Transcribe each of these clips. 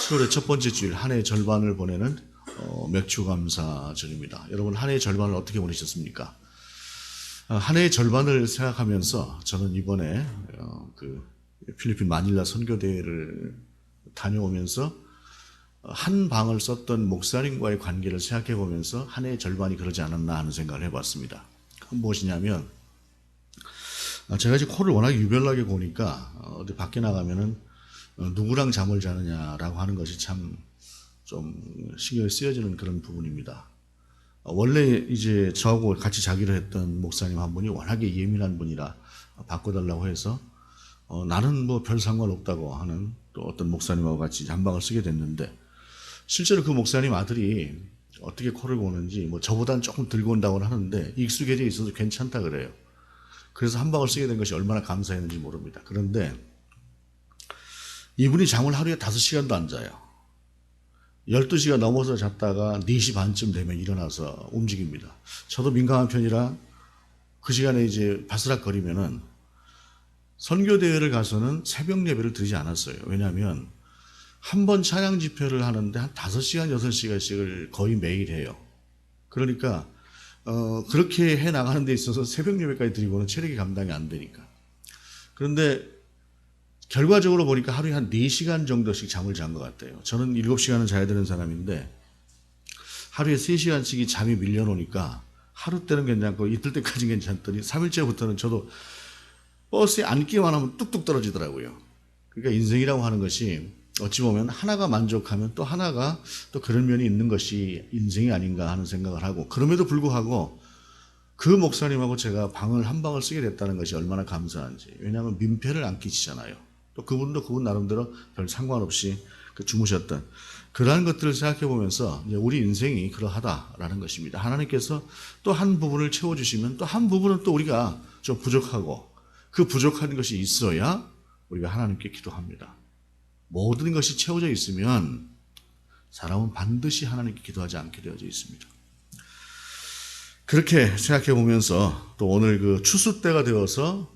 7월의 첫 번째 주일 한 해의 절반을 보내는 맥주감사절입니다. 여러분 한 해의 절반을 어떻게 보내셨습니까? 한 해의 절반을 생각하면서 저는 이번에 그 필리핀 마닐라 선교대회를 다녀오면서 한 방을 썼던 목사님과의 관계를 생각해 보면서 한 해의 절반이 그러지 않았나 하는 생각을 해봤습니다. 그건 무엇이냐면 제가 이제 코를 워낙 유별나게 고니까 어디 밖에 나가면은 누구랑 잠을 자느냐라고 하는 것이 참 좀 신경이 쓰여지는 그런 부분입니다. 원래 이제 저하고 같이 자기로 했던 목사님 한 분이 워낙에 예민한 분이라 바꿔달라고 해서 나는 뭐 별 상관없다고 하는 또 어떤 목사님하고 같이 한방을 쓰게 됐는데 실제로 그 목사님 아들이 어떻게 코를 고는지 뭐 저보다는 조금 들고 온다고 하는데 익숙해져 있어서 괜찮다 그래요. 그래서 한방을 쓰게 된 것이 얼마나 감사했는지 모릅니다. 그런데 이분이 잠을 하루에 5시간도 안 자요. 12시가 넘어서 잤다가 4시 반쯤 되면 일어나서 움직입니다. 저도 민감한 편이라 그 시간에 이제 바스락거리면은 선교대회를 가서는 새벽 예배를 드리지 않았어요. 왜냐하면 한 번 찬양 집회를 하는데 한 5시간, 6시간씩을 거의 매일 해요. 그러니까 그렇게 해 나가는 데 있어서 새벽 예배까지 드리고는 체력이 감당이 안 되니까. 그런데 결과적으로 보니까 하루에 한 4시간 정도씩 잠을 잔 것 같아요. 저는 7시간은 자야 되는 사람인데 하루에 3시간씩이 잠이 밀려놓으니까 하루 때는 괜찮고 이틀 때까지는 괜찮더니 3일째부터는 저도 버스에 앉기만 하면 뚝뚝 떨어지더라고요. 그러니까 인생이라고 하는 것이 어찌 보면 하나가 만족하면 또 하나가 또 그런 면이 있는 것이 인생이 아닌가 하는 생각을 하고, 그럼에도 불구하고 그 목사님하고 제가 방을 한 방을 쓰게 됐다는 것이 얼마나 감사한지. 왜냐하면 민폐를 안 끼치잖아요. 또 그분도 그분 나름대로 별 상관없이 주무셨던 그러한 것들을 생각해 보면서 이제 우리 인생이 그러하다라는 것입니다. 하나님께서 또 한 부분을 채워주시면 또 한 부분은 또 우리가 좀 부족하고, 그 부족한 것이 있어야 우리가 하나님께 기도합니다. 모든 것이 채워져 있으면 사람은 반드시 하나님께 기도하지 않게 되어져 있습니다. 그렇게 생각해 보면서 또 오늘 그 추수 때가 되어서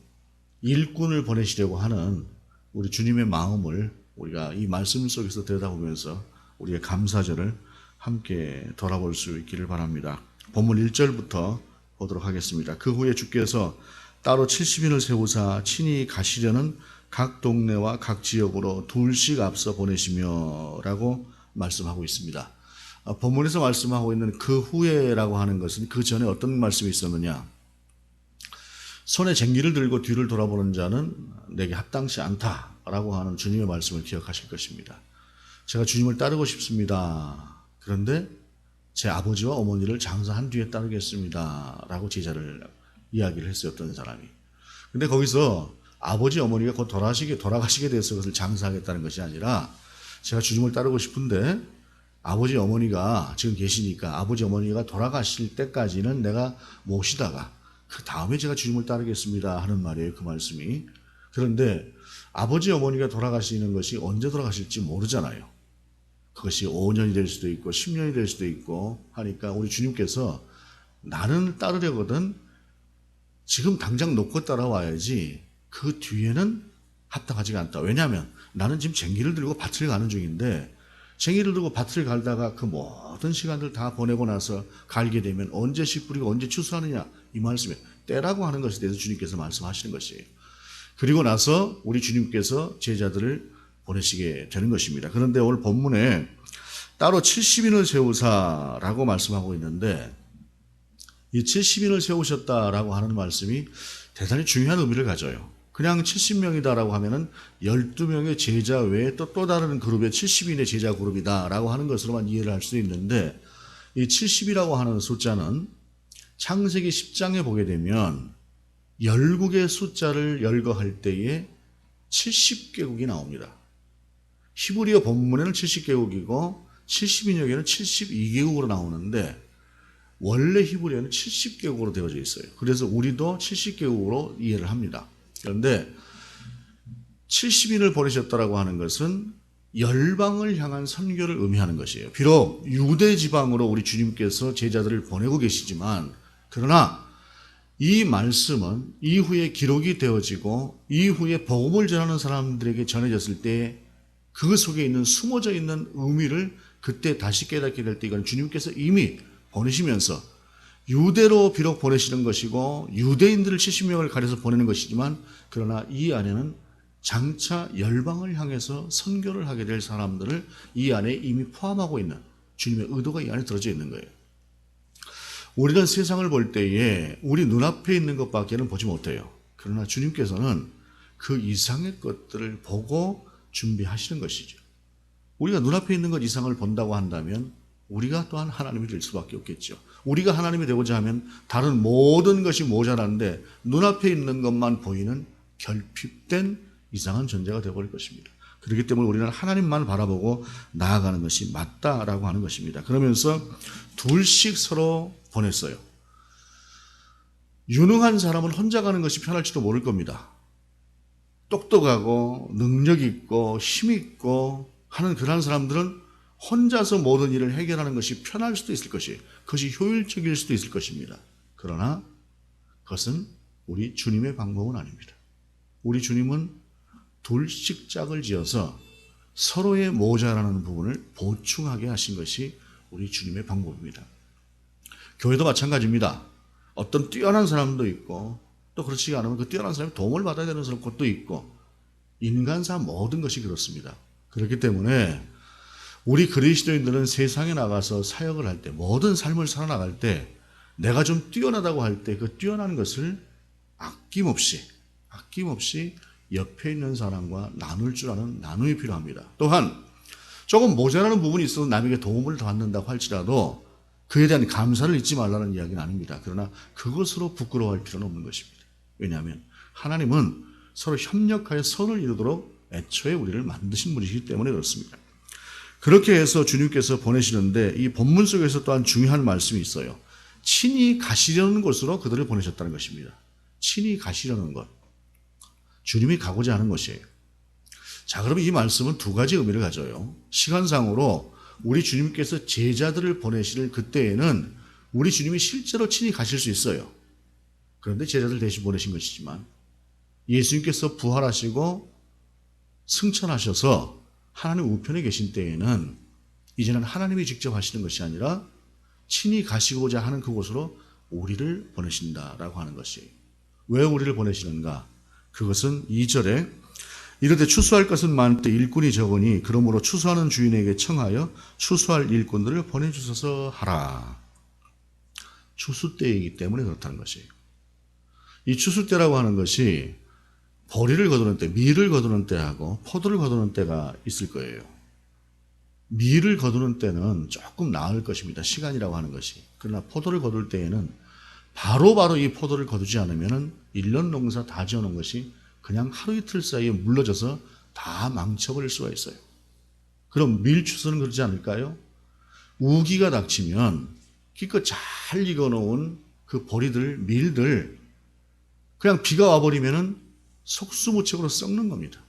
일꾼을 보내시려고 하는 우리 주님의 마음을 우리가 이 말씀 속에서 들여다보면서 우리의 감사절을 함께 돌아볼 수 있기를 바랍니다. 본문 1절부터 보도록 하겠습니다. 그 후에 주께서 따로 70인을 세우사 친히 가시려는 각 동네와 각 지역으로 둘씩 앞서 보내시며 라고 말씀하고 있습니다. 본문에서 말씀하고 있는 그 후에라고 하는 것은 그 전에 어떤 말씀이 있었느냐. 손에 쟁기를 들고 뒤를 돌아보는 자는 내게 합당치 않다라고 하는 주님의 말씀을 기억하실 것입니다. 제가 주님을 따르고 싶습니다. 그런데 제 아버지와 어머니를 장사한 뒤에 따르겠습니다 라고 제자를 이야기를 했어요. 어떤 사람이. 근데 거기서 아버지 어머니가 곧 돌아가시게 돼서 그것을 장사하겠다는 것이 아니라, 제가 주님을 따르고 싶은데 아버지 어머니가 지금 계시니까 아버지 어머니가 돌아가실 때까지는 내가 모시다가 그 다음에 제가 주님을 따르겠습니다 하는 말이에요. 그 말씀이. 그런데 아버지 어머니가 돌아가시는 것이 언제 돌아가실지 모르잖아요. 그것이 5년이 될 수도 있고 10년이 될 수도 있고 하니까 우리 주님께서 나는 따르려거든 지금 당장 놓고 따라와야지 그 뒤에는 합당하지가 않다. 왜냐하면 나는 지금 쟁기를 들고 밭을 가는 중인데, 쟁기를 들고 밭을 갈다가 그 모든 시간들 다 보내고 나서 갈게 되면 언제 씨 뿌리고 언제 추수하느냐, 이 말씀에 때라고 하는 것에 대해서 주님께서 말씀하시는 것이에요. 그리고 나서 우리 주님께서 제자들을 보내시게 되는 것입니다. 그런데 오늘 본문에 따로 70인을 세우사라고 말씀하고 있는데, 이 70인을 세우셨다라고 하는 말씀이 대단히 중요한 의미를 가져요. 그냥 70명이다라고 하면은 12명의 제자 외에 또 다른 그룹의 70인의 제자 그룹이다라고 하는 것으로만 이해를 할 수 있는데, 이 70이라고 하는 숫자는 창세기 10장에 보게 되면 열국의 숫자를 열거할 때에 70개국이 나옵니다. 히브리어 본문에는 70개국이고 70인역에는 72개국으로 나오는데, 원래 히브리어는 70개국으로 되어져 있어요. 그래서 우리도 70개국으로 이해를 합니다. 그런데 70인을 보내셨다라고 하는 것은 열방을 향한 선교를 의미하는 것이에요. 비록 유대 지방으로 우리 주님께서 제자들을 보내고 계시지만, 그러나 이 말씀은 이후에 기록이 되어지고 이후에 복음을 전하는 사람들에게 전해졌을 때 그 속에 있는 숨어져 있는 의미를 그때 다시 깨닫게 될 때 이건 주님께서 이미 보내시면서 유대로 비록 보내시는 것이고 유대인들을 70명을 가려서 보내는 것이지만 그러나 이 안에는 장차 열방을 향해서 선교를 하게 될 사람들을 이 안에 이미 포함하고 있는 주님의 의도가 이 안에 들어져 있는 거예요. 우리는 세상을 볼 때에 우리 눈앞에 있는 것밖에는 보지 못해요. 그러나 주님께서는 그 이상의 것들을 보고 준비하시는 것이죠. 우리가 눈앞에 있는 것 이상을 본다고 한다면 우리가 또한 하나님이 될 수밖에 없겠죠. 우리가 하나님이 되고자 하면 다른 모든 것이 모자란데 눈앞에 있는 것만 보이는 결핍된 이상한 존재가 되어버릴 것입니다. 그렇기 때문에 우리는 하나님만 바라보고 나아가는 것이 맞다라고 하는 것입니다. 그러면서 둘씩 서로 보냈어요. 유능한 사람은 혼자 가는 것이 편할지도 모를 겁니다. 똑똑하고 능력 있고 힘 있고 하는 그런 사람들은 혼자서 모든 일을 해결하는 것이 편할 수도 있을 것이에요. 그것이 효율적일 수도 있을 것입니다. 그러나 그것은 우리 주님의 방법은 아닙니다. 우리 주님은 둘씩 짝을 지어서 서로의 모자라는 부분을 보충하게 하신 것이 우리 주님의 방법입니다. 교회도 마찬가지입니다. 어떤 뛰어난 사람도 있고 또 그렇지 않으면 그 뛰어난 사람이 도움을 받아야 되는 것도 있고 인간사 모든 것이 그렇습니다. 그렇기 때문에 우리 그리스도인들은 세상에 나가서 사역을 할 때 모든 삶을 살아나갈 때 내가 좀 뛰어나다고 할 때 그 뛰어난 것을 아낌없이 옆에 있는 사람과 나눌 줄 아는 나눔이 필요합니다. 또한 조금 모자라는 부분이 있어도 남에게 도움을 받는다고 할지라도 그에 대한 감사를 잊지 말라는 이야기는 아닙니다. 그러나 그것으로 부끄러워할 필요는 없는 것입니다. 왜냐하면 하나님은 서로 협력하여 선을 이루도록 애초에 우리를 만드신 분이시기 때문에 그렇습니다. 그렇게 해서 주님께서 보내시는데 이 본문 속에서 또한 중요한 말씀이 있어요. 친히 가시려는 곳으로 그들을 보내셨다는 것입니다. 친히 가시려는 것. 주님이 가고자 하는 것이에요. 자, 그러면 이 말씀은 두 가지 의미를 가져요. 시간상으로 우리 주님께서 제자들을 보내실 그때에는 우리 주님이 실제로 친히 가실 수 있어요. 그런데 제자들 대신 보내신 것이지만 예수님께서 부활하시고 승천하셔서 하나님 우편에 계신 때에는 이제는 하나님이 직접 하시는 것이 아니라 친히 가시고자 하는 그곳으로 우리를 보내신다라고 하는 것이에요. 왜 우리를 보내시는가? 그것은 2절에 이르되 추수할 것은 많되 일꾼이 적으니 그러므로 추수하는 주인에게 청하여 추수할 일꾼들을 보내주소서 하라. 추수 때이기 때문에 그렇다는 것이에요. 이 추수 때라고 하는 것이 보리를 거두는 때, 밀을 거두는 때하고 포도를 거두는 때가 있을 거예요. 밀을 거두는 때는 조금 나을 것입니다. 시간이라고 하는 것이. 그러나 포도를 거둘 때에는 바로 이 포도를 거두지 않으면 1년 농사 다 지어놓은 것이 그냥 하루 이틀 사이에 물러져서 다 망쳐버릴 수가 있어요. 그럼 밀 추수는 그러지 않을까요? 우기가 닥치면 기껏 잘 익어놓은 그 보리들, 밀들 그냥 비가 와버리면은 속수무책으로 썩는 겁니다.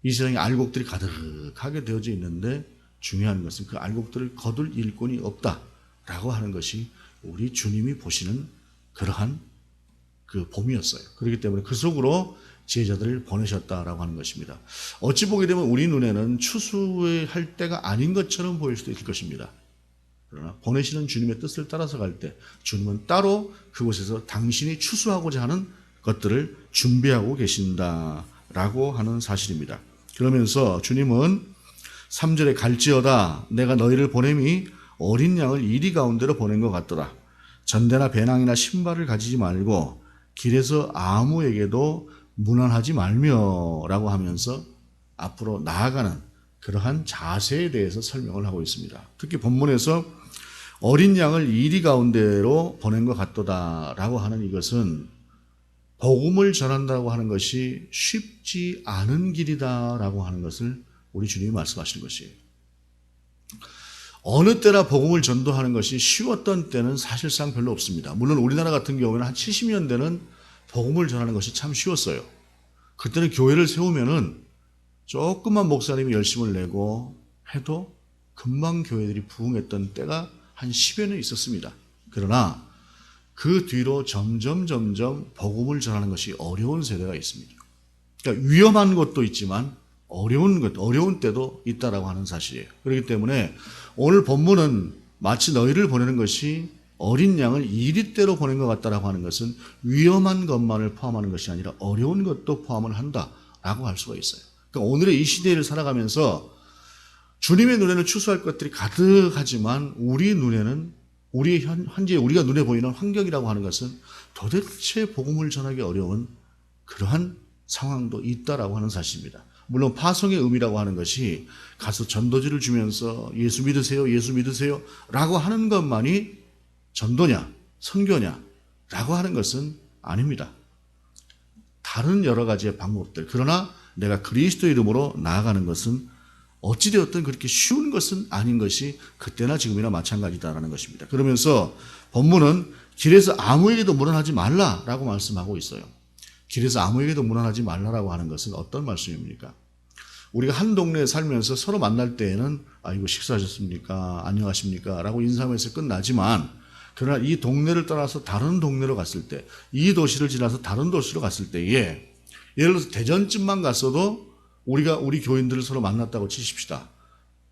이 세상에 알곡들이 가득하게 되어져 있는데 중요한 것은 그 알곡들을 거둘 일꾼이 없다라고 하는 것이 우리 주님이 보시는 그러한 그 봄이었어요. 그렇기 때문에 그 속으로 제자들을 보내셨다라고 하는 것입니다. 어찌 보게 되면 우리 눈에는 추수할 때가 아닌 것처럼 보일 수도 있을 것입니다. 그러나 보내시는 주님의 뜻을 따라서 갈 때 주님은 따로 그곳에서 당신이 추수하고자 하는 것들을 준비하고 계신다라고 하는 사실입니다. 그러면서 주님은 3절에 갈지어다 내가 너희를 보냄이 어린 양을 이리 가운데로 보낸 것 같더라. 전대나 배낭이나 신발을 가지지 말고 길에서 아무에게도 문안하지 말며라고 하면서 앞으로 나아가는 그러한 자세에 대해서 설명을 하고 있습니다. 특히 본문에서 어린 양을 이리 가운데로 보낸 것 같도다라고 하는 이것은 복음을 전한다고 하는 것이 쉽지 않은 길이다라고 하는 것을 우리 주님이 말씀하시는 것이에요. 어느 때나 복음을 전도하는 것이 쉬웠던 때는 사실상 별로 없습니다. 물론 우리나라 같은 경우에는 한 70년대는 복음을 전하는 것이 참 쉬웠어요. 그때는 교회를 세우면은 조금만 목사님이 열심을 내고 해도 금방 교회들이 부흥했던 때가 한 10여 년 있었습니다. 그러나 그 뒤로 점점 복음을 전하는 것이 어려운 세대가 있습니다. 그러니까 위험한 것도 있지만 어려운 때도 있다라고 하는 사실이에요. 그렇기 때문에 오늘 본문은 마치 너희를 보내는 것이 어린 양을 이리때로 보낸 것 같다라고 하는 것은 위험한 것만을 포함하는 것이 아니라 어려운 것도 포함을 한다라고 할 수가 있어요. 그러니까 오늘의 이 시대를 살아가면서 주님의 눈에는 추수할 것들이 가득하지만 우리 눈에는 현재 우리가 눈에 보이는 환경이라고 하는 것은 도대체 복음을 전하기 어려운 그러한 상황도 있다라고 하는 사실입니다. 물론 파송의 의미라고 하는 것이 가서 전도지를 주면서 예수 믿으세요 라고 하는 것만이 전도냐 선교냐라고 하는 것은 아닙니다. 다른 여러 가지의 방법들, 그러나 내가 그리스도 이름으로 나아가는 것은 어찌되었든 그렇게 쉬운 것은 아닌 것이 그때나 지금이나 마찬가지다라는 것입니다. 그러면서 본문은 길에서 아무에게도 문안하지 말라라고 말씀하고 있어요. 길에서 아무에게도 문안하지 말라라고 하는 것은 어떤 말씀입니까? 우리가 한 동네에 살면서 서로 만날 때에는 이거 식사하셨습니까? 안녕하십니까? 라고 인사하면서 끝나지만 그러나 이 동네를 떠나서 다른 동네로 갔을 때, 이 도시를 지나서 다른 도시로 갔을 때에 예를 들어서 대전쯤만 갔어도 우리 교인들을 서로 만났다고 치십시다.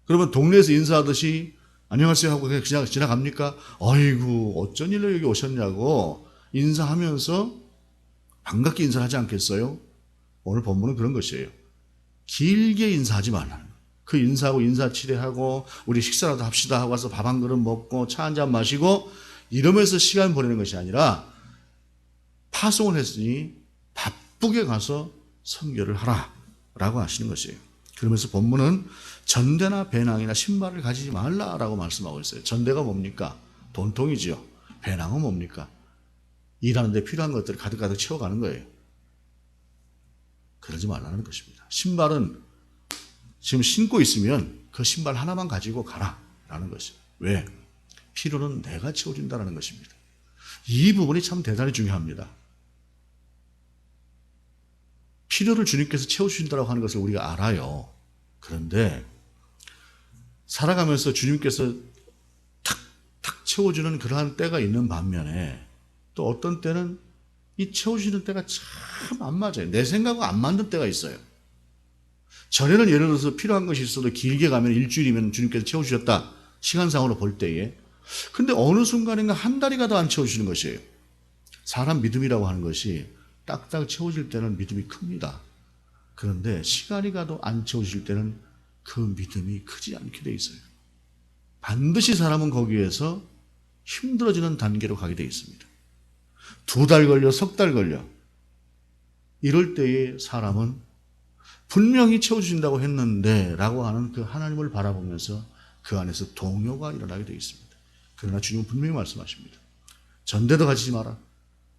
그러면 동네에서 인사하듯이 안녕하세요 하고 그냥 지나갑니까? 아이고 어쩐 일로 여기 오셨냐고 인사하면서 반갑게 인사를 하지 않겠어요? 오늘 본문은 그런 것이에요. 길게 인사하지 말라는 거예요. 그 인사하고 인사치레하고 우리 식사라도 합시다 하고 와서 밥 한 그릇 먹고 차 한 잔 마시고 이러면서 시간 보내는 것이 아니라 파송을 했으니 바쁘게 가서 선교를 하라 라고 하시는 것이에요. 그러면서 본문은 전대나 배낭이나 신발을 가지지 말라라고 말씀하고 있어요. 전대가 뭡니까? 돈통이지요. 배낭은 뭡니까? 일하는데 필요한 것들을 가득가득 채워가는 거예요. 그러지 말라는 것입니다. 신발은 지금 신고 있으면 그 신발 하나만 가지고 가라라는 것이에요. 왜? 필요는 내가 채워준다는 것입니다. 이 부분이 참 대단히 중요합니다. 필요를 주님께서 채워주신다고 하는 것을 우리가 알아요. 그런데 살아가면서 주님께서 탁탁 채워주는 그러한 때가 있는 반면에 또 어떤 때는 이 채워주시는 때가 참 안 맞아요. 내 생각과 안 맞는 때가 있어요. 전에는 예를 들어서 필요한 것이 있어도 길게 가면 일주일이면 주님께서 채워주셨다. 시간상으로 볼 때에. 근데 어느 순간인가 한 달이 가도 안 채워주시는 것이에요. 사람 믿음이라고 하는 것이 딱딱 채워질 때는 믿음이 큽니다. 그런데 시간이 가도 안 채워질 때는 그 믿음이 크지 않게 돼 있어요. 반드시 사람은 거기에서 힘들어지는 단계로 가게 돼 있습니다. 2달 걸려, 3달 걸려. 이럴 때에 사람은 분명히 채워주신다고 했는데 라고 하는 그 하나님을 바라보면서 그 안에서 동요가 일어나게 돼 있습니다. 그러나 주님은 분명히 말씀하십니다. 전대도 가지지 마라.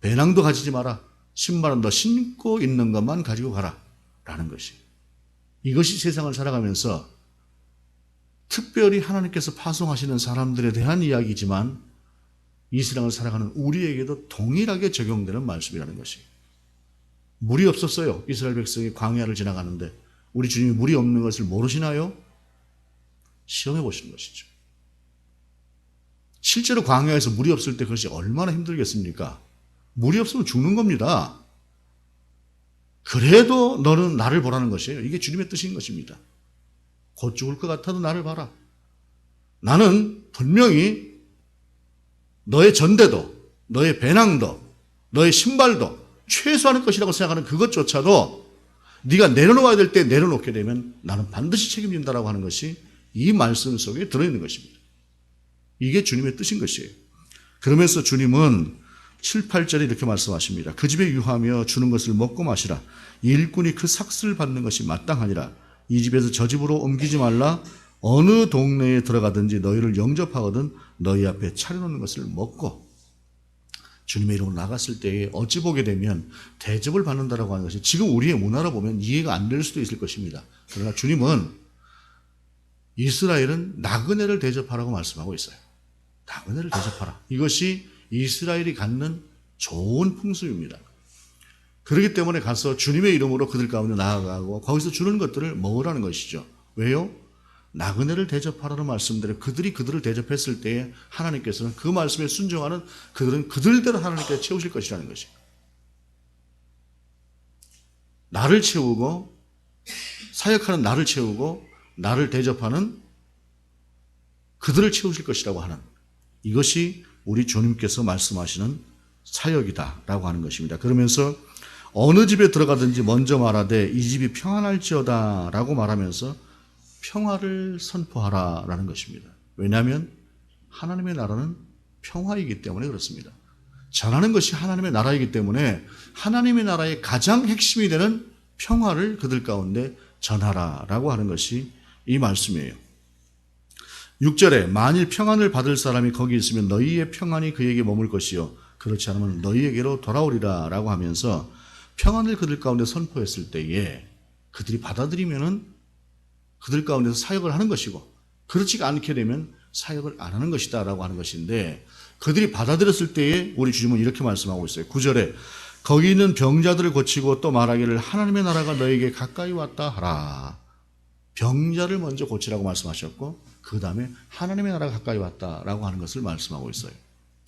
배낭도 가지지 마라. 신발은 너 신고 있는 것만 가지고 가라 라는 것이, 이것이 세상을 살아가면서 특별히 하나님께서 파송하시는 사람들에 대한 이야기지만 이 세상을 살아가는 우리에게도 동일하게 적용되는 말씀이라는 것이. 물이 없었어요. 이스라엘 백성이 광야를 지나가는데 우리 주님이 물이 없는 것을 모르시나요? 시험해 보시는 것이죠. 실제로 광야에서 물이 없을 때 그것이 얼마나 힘들겠습니까? 물이 없으면 죽는 겁니다. 그래도 너는 나를 보라는 것이에요. 이게 주님의 뜻인 것입니다. 곧 죽을 것 같아도 나를 봐라. 나는 분명히 너의 전대도, 너의 배낭도, 너의 신발도 최소한의 것이라고 생각하는 그것조차도 네가 내려놓아야 될 때 내려놓게 되면 나는 반드시 책임진다라고 하는 것이 이 말씀 속에 들어있는 것입니다. 이게 주님의 뜻인 것이에요. 그러면서 주님은 7, 8절에 이렇게 말씀하십니다. 그 집에 유하며 주는 것을 먹고 마시라. 일꾼이 그 삭슬 받는 것이 마땅하니라. 이 집에서 저 집으로 옮기지 말라. 어느 동네에 들어가든지 너희를 영접하거든 너희 앞에 차려놓는 것을 먹고. 주님의 이름으로 나갔을 때에 어찌 보게 되면 대접을 받는다라고 하는 것이 지금 우리의 문화로 보면 이해가 안 될 수도 있을 것입니다. 그러나 주님은 이스라엘은 나그네를 대접하라고 말씀하고 있어요. 나그네를 대접하라. 이것이 이스라엘이 갖는 좋은 풍습입니다. 그렇기 때문에 가서 주님의 이름으로 그들 가운데 나아가고 거기서 주는 것들을 먹으라는 것이죠. 왜요? 나그네를 대접하라는 말씀대로 그들이 그들을 대접했을 때에 하나님께서는 그 말씀에 순종하는 그들은 그들대로 하나님께서 채우실 것이라는 것이에요. 나를 채우고 사역하는 나를 채우고 나를 대접하는 그들을 채우실 것이라고 하는, 이것이 우리 주님께서 말씀하시는 사역이다라고 하는 것입니다. 그러면서 어느 집에 들어가든지 먼저 말하되 이 집이 평안할지어다 라고 말하면서 평화를 선포하라라는 것입니다. 왜냐하면 하나님의 나라는 평화이기 때문에 그렇습니다. 전하는 것이 하나님의 나라이기 때문에 하나님의 나라의 가장 핵심이 되는 평화를 그들 가운데 전하라라고 하는 것이 이 말씀이에요. 6절에 만일 평안을 받을 사람이 거기 있으면 너희의 평안이 그에게 머물 것이요 그렇지 않으면 너희에게로 돌아오리라 라고 하면서 평안을 그들 가운데 선포했을 때에 그들이 받아들이면은 그들 가운데서 사역을 하는 것이고 그렇지 않게 되면 사역을 안 하는 것이다 라고 하는 것인데, 그들이 받아들였을 때에 우리 주님은 이렇게 말씀하고 있어요. 9절에 거기 있는 병자들을 고치고 또 말하기를 하나님의 나라가 너에게 가까이 왔다 하라. 병자를 먼저 고치라고 말씀하셨고 그 다음에 하나님의 나라가 가까이 왔다라고 하는 것을 말씀하고 있어요.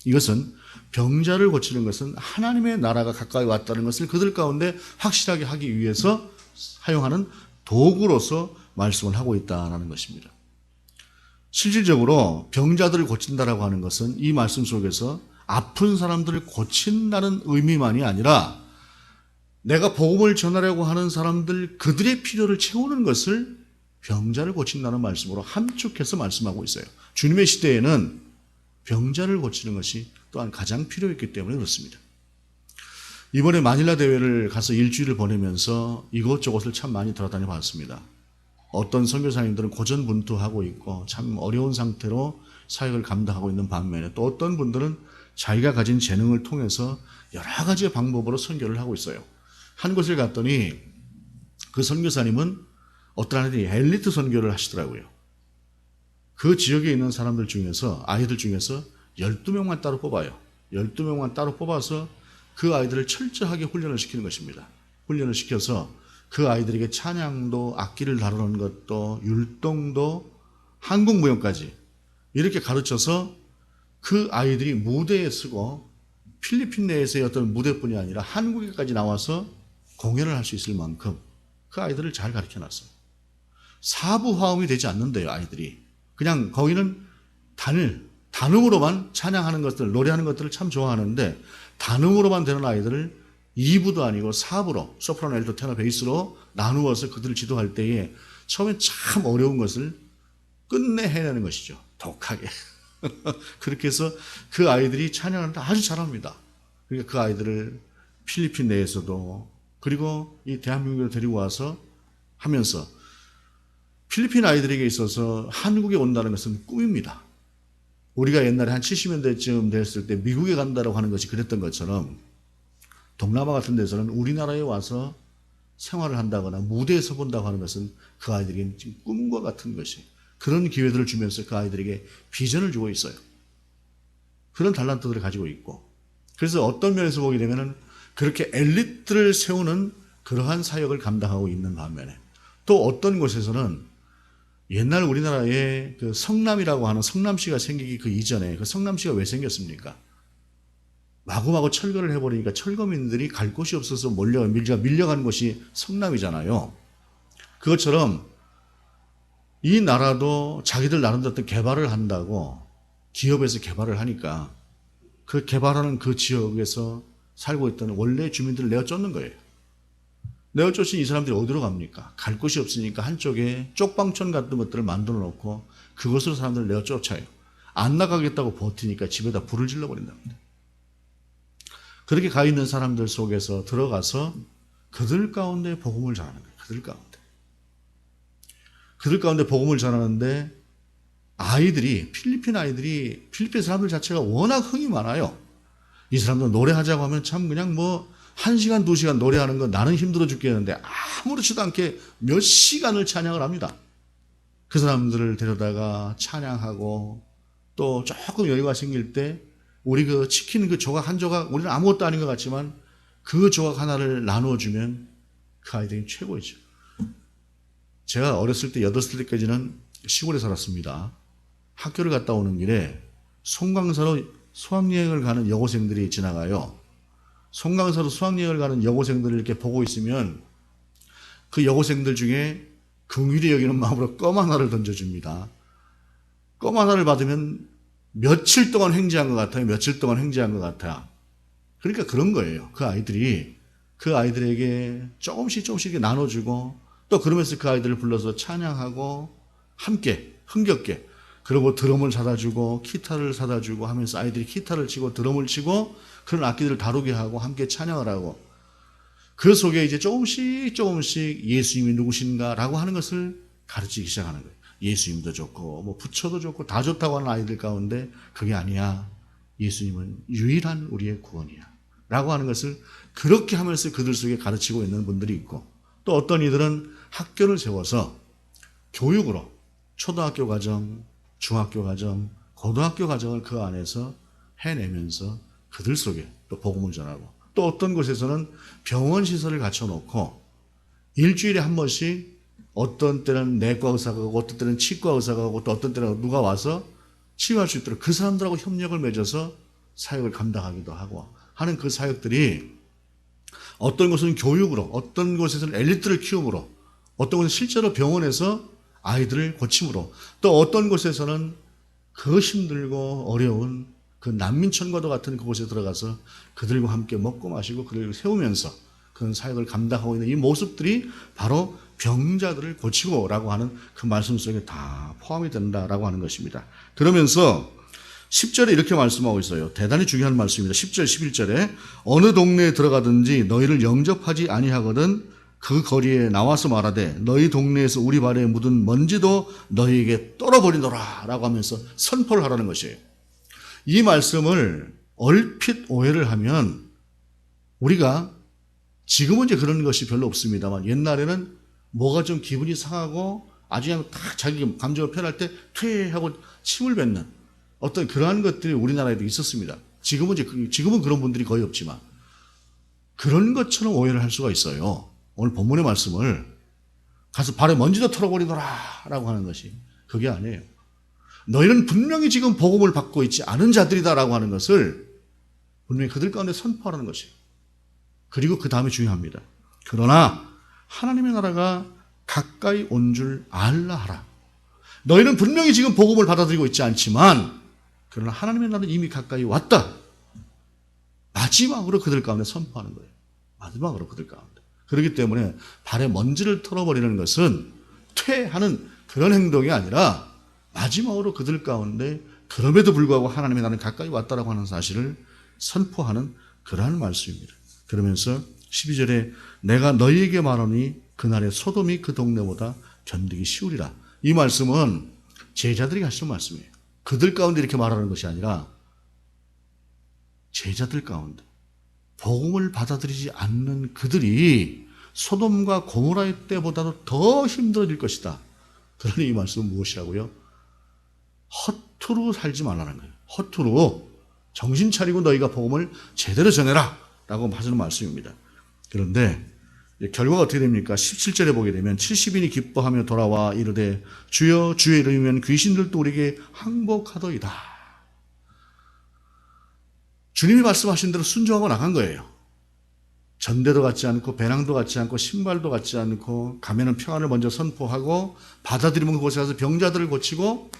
이것은 병자를 고치는 것은 하나님의 나라가 가까이 왔다는 것을 그들 가운데 확실하게 하기 위해서 사용하는 도구로서 말씀을 하고 있다는 것입니다. 실질적으로 병자들을 고친다라고 하는 것은 이 말씀 속에서 아픈 사람들을 고친다는 의미만이 아니라 내가 복음을 전하려고 하는 사람들 그들의 필요를 채우는 것을 병자를 고친다는 말씀으로 함축해서 말씀하고 있어요. 주님의 시대에는 병자를 고치는 것이 또한 가장 필요했기 때문에 그렇습니다. 이번에 마닐라 대회를 가서 일주일을 보내면서 이곳저곳을 참 많이 돌아다녀 봤습니다. 어떤 선교사님들은 고전분투하고 있고 참 어려운 상태로 사역을 감당하고 있는 반면에 또 어떤 분들은 자기가 가진 재능을 통해서 여러 가지 방법으로 선교를 하고 있어요. 한 곳을 갔더니 그 선교사님은 어떤 아이들이 엘리트 선교를 하시더라고요. 그 지역에 있는 사람들 중에서, 아이들 중에서 12명만 따로 뽑아요. 12명만 따로 뽑아서 그 아이들을 철저하게 훈련을 시키는 것입니다. 훈련을 시켜서 그 아이들에게 찬양도, 악기를 다루는 것도, 율동도, 한국무용까지 이렇게 가르쳐서 그 아이들이 무대에 서고 필리핀 내에서의 어떤 무대뿐이 아니라 한국에까지 나와서 공연을 할 수 있을 만큼 그 아이들을 잘 가르쳐놨어요. 사부화음이 되지 않는데요, 아이들이. 그냥 거기는 단음으로만 찬양하는 것들, 노래하는 것들을 참 좋아하는데 단음으로만 되는 아이들을 2부도 아니고 4부로 소프라노, 알토, 테너, 베이스로 나누어서 그들을 지도할 때에 처음엔 참 어려운 것을 끝내 해내는 것이죠. 독하게. 그렇게 해서 그 아이들이 찬양을 아주 잘합니다. 그러니까 그 아이들을 필리핀 내에서도 그리고 이 대한민국으로 데리고 와서 하면서 필리핀 아이들에게 있어서 한국에 온다는 것은 꿈입니다. 우리가 옛날에 한 70년대쯤 됐을 때 미국에 간다고 하는 것이 그랬던 것처럼 동남아 같은 데서는 우리나라에 와서 생활을 한다거나 무대에 서본다고 하는 것은 그 아이들에게는 지금 꿈과 같은 것이, 그런 기회들을 주면서 그 아이들에게 비전을 주고 있어요. 그런 달란트들을 가지고 있고, 그래서 어떤 면에서 보게 되면은 그렇게 엘리트를 세우는 그러한 사역을 감당하고 있는 반면에 또 어떤 곳에서는 옛날 우리나라에 그 성남이라고 하는 성남시가 생기기 그 이전에 그 성남시가 왜 생겼습니까? 마구마구 철거를 해버리니까 철거민들이 갈 곳이 없어서 밀려가는 곳이 성남이잖아요. 그것처럼 이 나라도 자기들 나름대로 어떤 개발을 한다고 기업에서 개발을 하니까 그 개발하는 그 지역에서 살고 있던 원래 주민들을 내어쫓는 거예요. 내어쫓은 이 사람들이 어디로 갑니까? 갈 곳이 없으니까 한쪽에 쪽방촌 같은 것들을 만들어 놓고 그것으로 사람들을 내어쫓아요. 안 나가겠다고 버티니까 집에다 불을 질러버린답니다. 그렇게 가 있는 사람들 속에서 들어가서 그들 가운데 복음을 전하는 거예요. 그들 가운데 복음을 전하는데 아이들이, 필리핀 사람들 자체가 워낙 흥이 많아요. 이 사람들 노래하자고 하면 참 그냥 뭐 1시간, 2시간 노래하는 거 나는 힘들어 죽겠는데 아무렇지도 않게 몇 시간을 찬양을 합니다. 그 사람들을 데려다가 찬양하고 또 조금 여유가 생길 때 우리 그 치킨 그 조각 한 조각, 우리는 아무것도 아닌 것 같지만 그 조각 하나를 나누어주면 그 아이들이 최고이죠. 제가 어렸을 때 8살 때까지는 시골에 살았습니다. 학교를 갔다 오는 길에 송강사로 수학여행을 가는 여고생들이 지나가요. 송강사로 수학여행을 가는 여고생들을 이렇게 보고 있으면 그 여고생들 중에 긍휼히 여기는 마음으로 껌 하나를 던져줍니다. 껌 하나를 받으면 며칠 동안 횡재한 것 같아요. 며칠 동안 횡재한 것 같아요. 그러니까 그런 거예요. 그 아이들이 그 아이들에게 조금씩 이렇게 나눠주고 또 그러면서 그 아이들을 불러서 찬양하고 함께 흥겹게, 그리고 드럼을 사다 주고 기타를 사다 주고 하면서 아이들이 기타를 치고 드럼을 치고 그런 악기들을 다루게 하고 함께 찬양을 하고, 그 속에 이제 조금씩 예수님이 누구신가라고 하는 것을 가르치기 시작하는 거예요. 예수님도 좋고 뭐 부처도 좋고 다 좋다고 하는 아이들 가운데 그게 아니야. 예수님은 유일한 우리의 구원이야 라고 하는 것을 그렇게 하면서 그들 속에 가르치고 있는 분들이 있고, 또 어떤 이들은 학교를 세워서 교육으로 초등학교 과정, 중학교 과정, 고등학교 과정을 그 안에서 해내면서 그들 속에 또 복음을 전하고, 또 어떤 곳에서는 병원 시설을 갖춰놓고 일주일에 한 번씩 어떤 때는 내과 의사가 가고 어떤 때는 치과 의사가 가고 또 어떤 때는 누가 와서 치유할 수 있도록 그 사람들하고 협력을 맺어서 사역을 감당하기도 하고 하는 그 사역들이 어떤 곳은 교육으로, 어떤 곳에서는 엘리트를 키움으로, 어떤 곳은 실제로 병원에서 아이들을 고침으로, 또 어떤 곳에서는 그 힘들고 어려운 그 난민촌과도 같은 그곳에 들어가서 그들과 함께 먹고 마시고 그들을 세우면서 그런 사역을 감당하고 있는 이 모습들이 바로 병자들을 고치고라고 하는 그 말씀 속에 다 포함이 된다라고 하는 것입니다. 그러면서 10절에 이렇게 말씀하고 있어요. 대단히 중요한 말씀입니다. 10절 11절에 어느 동네에 들어가든지 너희를 영접하지 아니하거든 그 거리에 나와서 말하되 너희 동네에서 우리 발에 묻은 먼지도 너희에게 떨어버리노라 라고 하면서 선포를 하라는 것이에요. 이 말씀을 얼핏 오해를 하면 우리가 지금은 이제 그런 것이 별로 없습니다만 옛날에는 뭐가 좀 기분이 상하고 아주 그냥 딱 자기 감정을 표현할 때 퇴하고 침을 뱉는 어떤 그러한 것들이 우리나라에도 있었습니다. 지금은 그런 분들이 거의 없지만 그런 것처럼 오해를 할 수가 있어요. 오늘 본문의 말씀을 가서 발에 먼지도 털어버리노라 라고 하는 것이 그게 아니에요. 너희는 분명히 지금 복음을 받고 있지 않은 자들이다라고 하는 것을 분명히 그들 가운데 선포하라는 것이에요. 그리고 그 다음에 중요합니다. 그러나 하나님의 나라가 가까이 온 줄 알라 하라. 너희는 분명히 지금 복음을 받아들이고 있지 않지만 그러나 하나님의 나라는 이미 가까이 왔다. 마지막으로 그들 가운데 선포하는 거예요. 마지막으로 그들 가운데. 그렇기 때문에 발에 먼지를 털어버리는 것은 퇴하는 그런 행동이 아니라 마지막으로 그들 가운데 그럼에도 불구하고 하나님의 나라는 가까이 왔다라고 하는 사실을 선포하는 그러한 말씀입니다. 그러면서 12절에 내가 너희에게 말하니 그날의 소돔이 그 동네보다 견디기 쉬우리라. 이 말씀은 제자들이 하시는 말씀이에요. 그들 가운데 이렇게 말하는 것이 아니라 제자들 가운데 복음을 받아들이지 않는 그들이 소돔과 고모라의 때보다도 더 힘들어질 것이다. 그러니 이 말씀은 무엇이라고요? 허투루 살지 말라는 거예요. 허투루 정신 차리고 너희가 복음을 제대로 전해라 라고 하시는 말씀입니다. 그런데 결과가 어떻게 됩니까? 17절에 보게 되면 70인이 기뻐하며 돌아와 이르되 주여 주의 이름이면 귀신들도 우리에게 항복하더이다. 주님이 말씀하신 대로 순종하고 나간 거예요. 전대도 갖지 않고 배낭도 갖지 않고 신발도 갖지 않고 가면은 평안을 먼저 선포하고 받아들이면 그곳에 가서 병자들을 고치고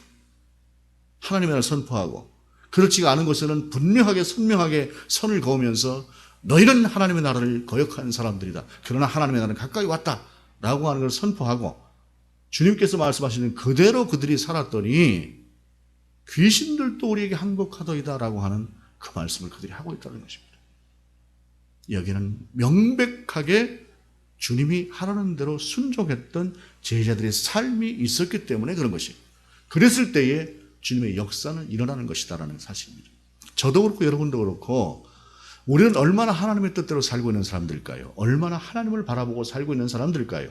하나님의 나라를 선포하고, 그렇지 않은 곳에는 분명하게 선명하게 선을 그으면서 너희는 하나님의 나라를 거역하는 사람들이다. 그러나 하나님의 나라는 가까이 왔다라고 하는 걸 선포하고 주님께서 말씀하시는 그대로 그들이 살았더니 귀신들도 우리에게 항복하더이다라고 하는 그 말씀을 그들이 하고 있다는 것입니다. 여기는 명백하게 주님이 하라는 대로 순종했던 제자들의 삶이 있었기 때문에 그런 것이, 그랬을 때에 주님의 역사는 일어나는 것이다라는 사실입니다. 저도 그렇고 여러분도 그렇고 우리는 얼마나 하나님의 뜻대로 살고 있는 사람들일까요? 얼마나 하나님을 바라보고 살고 있는 사람들일까요?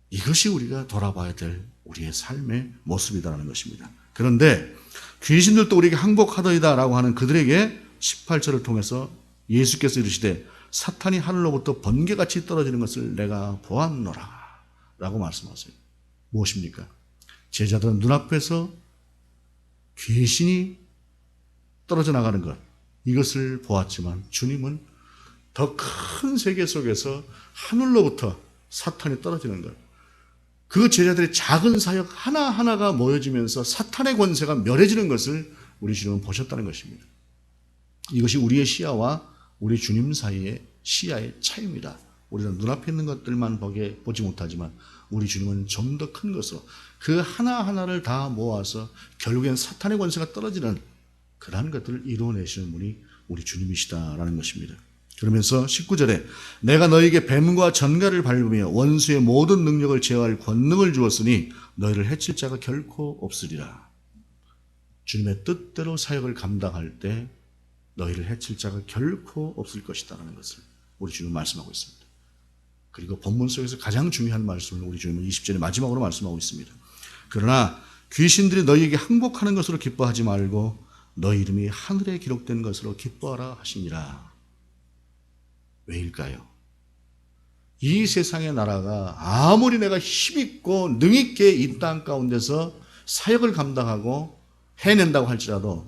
이것이 우리가 돌아봐야 될 우리의 삶의 모습이다라는 것입니다. 그런데 귀신들도 우리에게 항복하더이다라고 하는 그들에게 18절을 통해서 예수께서 이르시되 사탄이 하늘로부터 번개같이 떨어지는 것을 내가 보았노라 라고 말씀하세요. 무엇입니까? 제자들은 눈앞에서 귀신이 떨어져 나가는 것, 이것을 보았지만 주님은 더 큰 세계 속에서 하늘로부터 사탄이 떨어지는 것, 그 제자들의 작은 사역 하나하나가 모여지면서 사탄의 권세가 멸해지는 것을 우리 주님은 보셨다는 것입니다. 이것이 우리의 시야와 우리 주님 사이의 시야의 차이입니다. 우리는 눈앞에 있는 것들만 보지 못하지만 우리 주님은 좀 더 큰 것으로 그 하나하나를 다 모아서 결국엔 사탄의 권세가 떨어지는 그러한 것들을 이루어내시는 분이 우리 주님이시다라는 것입니다. 그러면서 19절에 내가 너에게 뱀과 전갈을 밟으며 원수의 모든 능력을 제어할 권능을 주었으니 너희를 해칠 자가 결코 없으리라. 주님의 뜻대로 사역을 감당할 때 너희를 해칠 자가 결코 없을 것이다라는 것을 우리 주님은 말씀하고 있습니다. 그리고 본문 속에서 가장 중요한 말씀을 우리 주님은 20절의 마지막으로 말씀하고 있습니다. 그러나 귀신들이 너희에게 항복하는 것으로 기뻐하지 말고 너희 이름이 하늘에 기록된 것으로 기뻐하라 하시니라. 왜일까요? 이 세상의 나라가 아무리 내가 힘있고 능있게 이 땅 가운데서 사역을 감당하고 해낸다고 할지라도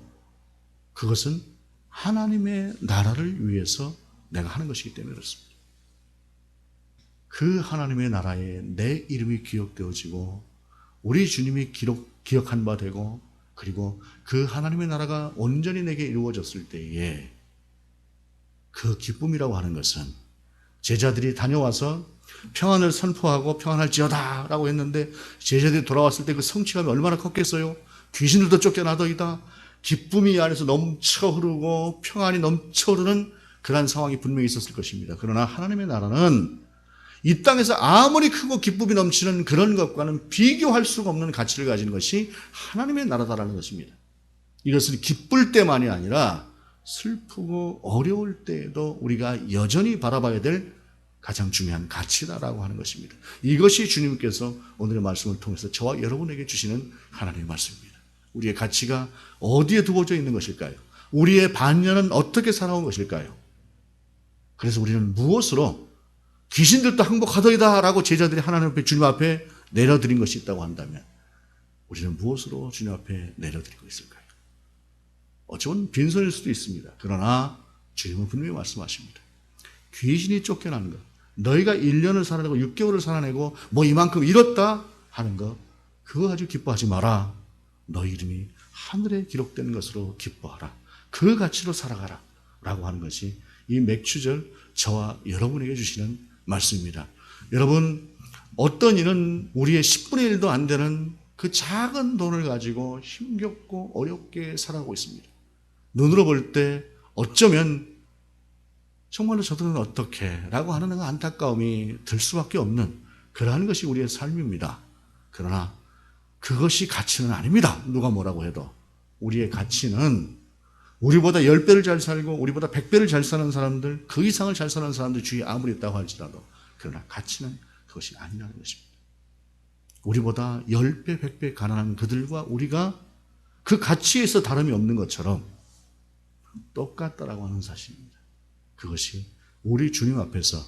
그것은 하나님의 나라를 위해서 내가 하는 것이기 때문에 그렇습니다. 그 하나님의 나라에 내 이름이 기억되어지고 우리 주님이 기억한 바 되고 그리고 그 하나님의 나라가 온전히 내게 이루어졌을 때에 그 기쁨이라고 하는 것은 제자들이 다녀와서 평안을 선포하고 평안할지어다 라고 했는데 제자들이 돌아왔을 때 그 성취감이 얼마나 컸겠어요? 귀신들도 쫓겨나더이다. 기쁨이 안에서 넘쳐 흐르고 평안이 넘쳐 흐르는 그런 상황이 분명히 있었을 것입니다. 그러나 하나님의 나라는 이 땅에서 아무리 크고 기쁨이 넘치는 그런 것과는 비교할 수가 없는 가치를 가진 것이 하나님의 나라다라는 것입니다. 이것은 기쁠 때만이 아니라 슬프고 어려울 때에도 우리가 여전히 바라봐야 될 가장 중요한 가치다라고 하는 것입니다. 이것이 주님께서 오늘의 말씀을 통해서 저와 여러분에게 주시는 하나님의 말씀입니다. 우리의 가치가 어디에 두어져 있는 것일까요? 우리의 반년은 어떻게 살아온 것일까요? 그래서 우리는 무엇으로 귀신들도 항복하더이다 라고 제자들이 하나님 앞에 주님 앞에 내려드린 것이 있다고 한다면 우리는 무엇으로 주님 앞에 내려드리고 있을까요? 어쩌면 빈손일 수도 있습니다. 그러나 주님은 분명히 말씀하십니다. 귀신이 쫓겨나는 것, 너희가 1년을 살아내고 6개월을 살아내고 뭐 이만큼 잃었다 하는 것, 그거 가지고 기뻐하지 마라. 너희 이름이 하늘에 기록된 것으로 기뻐하라. 그 가치로 살아가라 라고 하는 것이 이 맥추절 저와 여러분에게 주시는 말씀입니다. 여러분, 어떤 이는 우리의 10분의 1도 안 되는 그 작은 돈을 가지고 힘겹고 어렵게 살아가고 있습니다. 눈으로 볼 때 어쩌면 정말로 저들은 어떻게 라고 하는 안타까움이 들 수밖에 없는 그러한 것이 우리의 삶입니다. 그러나 그것이 가치는 아닙니다. 누가 뭐라고 해도. 우리의 가치는 우리보다 10배를 잘 살고 우리보다 100배를 잘 사는 사람들, 그 이상을 잘 사는 사람들 주위에 아무리 있다고 할지라도 그러나 가치는 그것이 아니라는 것입니다. 우리보다 10배, 100배 가난한 그들과 우리가 그 가치에서 다름이 없는 것처럼 똑같다라고 하는 사실입니다. 그것이 우리 주님 앞에서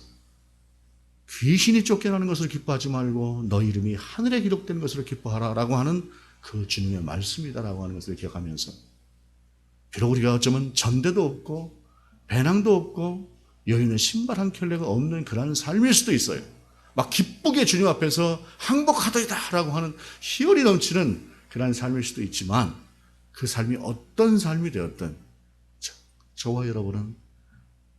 귀신이 쫓겨나는 것을 기뻐하지 말고 너희 이름이 하늘에 기록된 것으로 기뻐하라라고 하는 그 주님의 말씀이다라고 하는 것을 기억하면서 비록 우리가 어쩌면 전대도 없고 배낭도 없고 여유는 신발 한 켤레가 없는 그런 삶일 수도 있어요. 막 기쁘게 주님 앞에서 항복하더이다 라고 하는 희열이 넘치는 그런 삶일 수도 있지만 그 삶이 어떤 삶이 되었든 저와 여러분은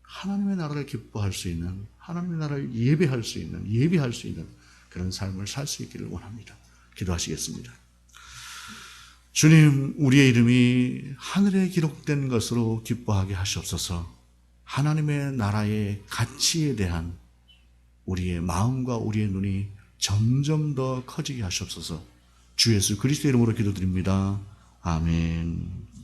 하나님의 나라를 기뻐할 수 있는, 하나님의 나라를 예배할 수 있는 그런 삶을 살 수 있기를 원합니다. 기도하시겠습니다. 주님, 우리의 이름이 하늘에 기록된 것으로 기뻐하게 하시옵소서. 하나님의 나라의 가치에 대한 우리의 마음과 우리의 눈이 점점 더 커지게 하시옵소서. 주 예수 그리스도의 이름으로 기도드립니다. 아멘.